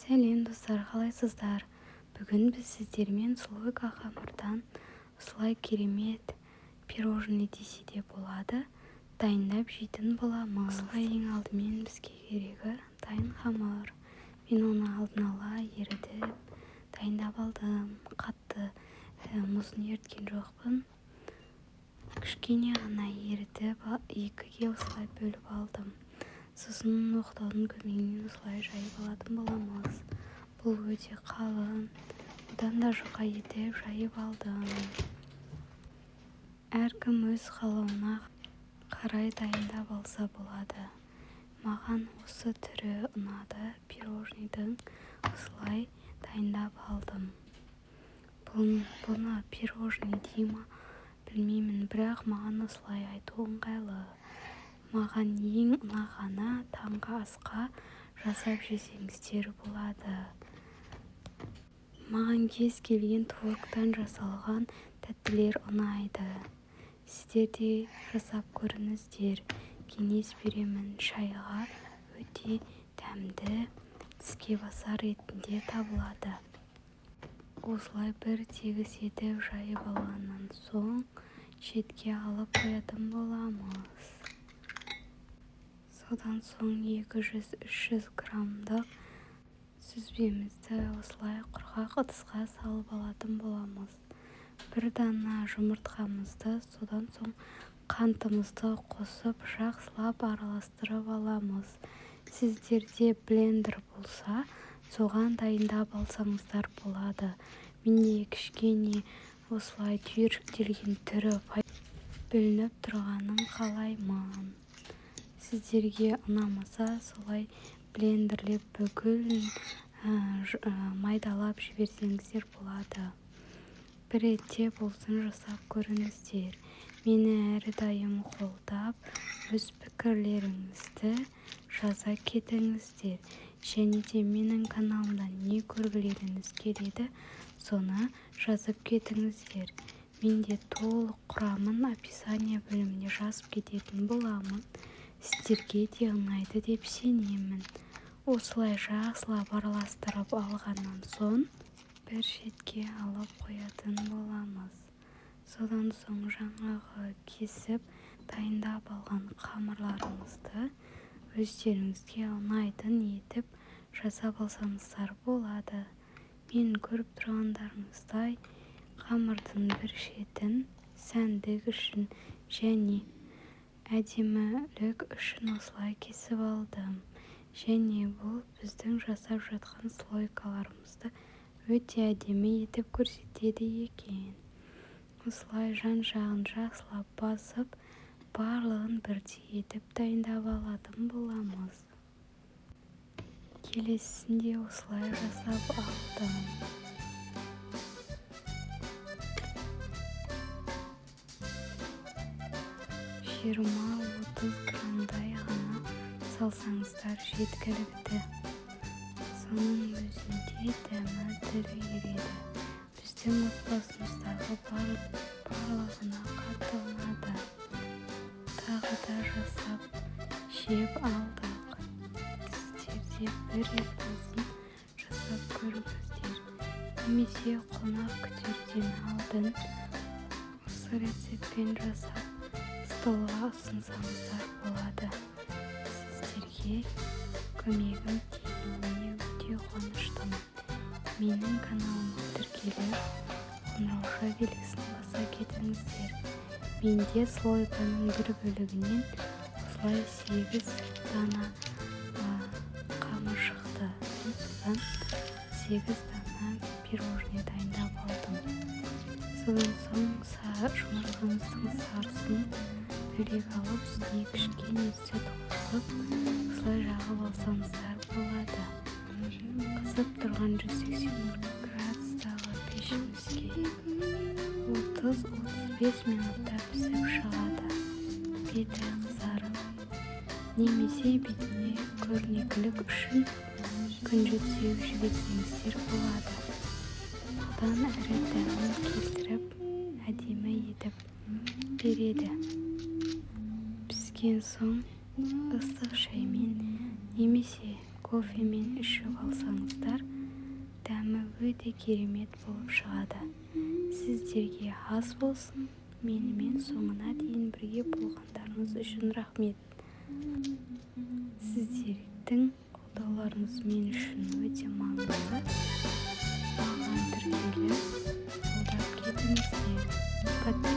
Сәлем достар, қалайсыздар? Бүгін біз сіздермен слойка қамырдан осылай керемет пирожный десе де болады дайындап жейтін боламыз. Осылай ең алдымен бізге керегі дайын қамыр. Мен оны алдын ала ерітіп дайындап алдым. Қатты мұзын еріткен жоқпын. Кішкене ғана ерітіп екіге осылай бөліп алдым. Сосын оқтаудың көмегімен осылай жайып алатын боламыз. Бұл өте қалың. Одан да жұқа етіп жайып алдым. Әркім өз қалауына қарай дайындап алса болады. Маған осы түрі ұнады. Пирожныйдың осылай дайындап алдым. Бұны пирожный дей ма білмеймін, бірақ маған осылай айту ыңғайлы. Маған ең ұнағаны таңғы асқа жасап жесеңіздер болады. Маған кез келген творогтан жасалған тәттілер ұнайды. Сіздер де жасап көріңіздер. Кеңес беремін, шайға өте дәмді, тіске басар ретінде табылады. Осылай бір тегіс етіп жайып алғаннан соң шетке алып қоятын боламыз. Содан соң 200-300 граммдық сүзбемізді осылай құрғақ ыдысқа салып алатын боламыз. Бір дана жұмыртқамызды, содан соң қантымызды қосып жақсылап араластырып аламыз. Сіздерде блендер болса, соған дайындап алсаңыздар болады. Менде кішкене осылай түйіршіктелген түрі білініп тұрғанын қалаймын. Сіздерге ұнамаса, солай блендерлеп бүкіл майдалап жіберсеңіздер болады. Бір ретте болсын жасап көріңіздер. Мені әрдайым қолдап, өз пікірлеріңізді жаза кетіңіздер. Және де менің каналымда не көргілеріңіз келеді, соны жазып кетіңіздер. Менде толық құрамын описание бөліміне жазып кететін боламын. Сіздерге де ұнайды деп сенемін. Осылай жақсылап араластырып алғаннан соң бір шетке алып қоятын боламыз. Содан соң жаңағы кесіп дайындап алған қамырларымызды өздеріңізге ұнайтын етіп жасап алсаңыздар болады. Мен көріп тұрғандарыңыздай қамырдың бір шетін сәндік үшін және әдемілік үшін осылай кесіп алдым. Және бұл біздің жасап жатқан слойкаларымызды өте әдемі етіп көрсетеді екен. Осылай жан-жағын жақсылап басып, барлығын бірдей етіп дайындап алатын боламыз. Келесінде осылай жасап алдым. Жиырма 30 грамдай ғана салсаңыздар жеткілікті. Соның өзінде дәмі тіл ереді. Біздің отбасымыздағы барлығына қатты ұнады. Тағы да жасап жеп алдық. Сіздерде бір рет болсын жасап көріңіздер. Немесе қонақ күтерден алдын осы рецептпен жасап столға ұсынсаңыздар болады. Сіздерге көмегім тигеніне өте қуаныштымын. Менің каналыма тіркеліп, қоңырауша белгісін баса кетіңіздер. Менде слойканың бір бөлігінен осылай 8 дана қамыр шықты. Содан 8 дана пирожный дайындап алдым. Содан соң жұмыртқамыздың сарысын бөлек алып, үстіне кішкене сүт қосып, осылай жағып алсаңыздар болады. Қызып тұрған 180 градустағы пешімізге 30-35 минутта пісіп шығады. Беті қызарып, немесе бетіне көрнекілік үшін күнжіт сеуіп жіберсеңіздер болады. Одан әрі дәмін келтіріп, әдемі етіп береді. Піскен соң ыстық шаймен немесе кофемен ішіп алсаңыздар өте керемет болып шығады. Сіздерге ас болсын. Менімен соңына дейін бірге болғандарыңыз үшін рахмет. Сіздердің қолдауларыңыз мен үшін өте маңызды. Маған тіркеліп қолдап кетіңіздер.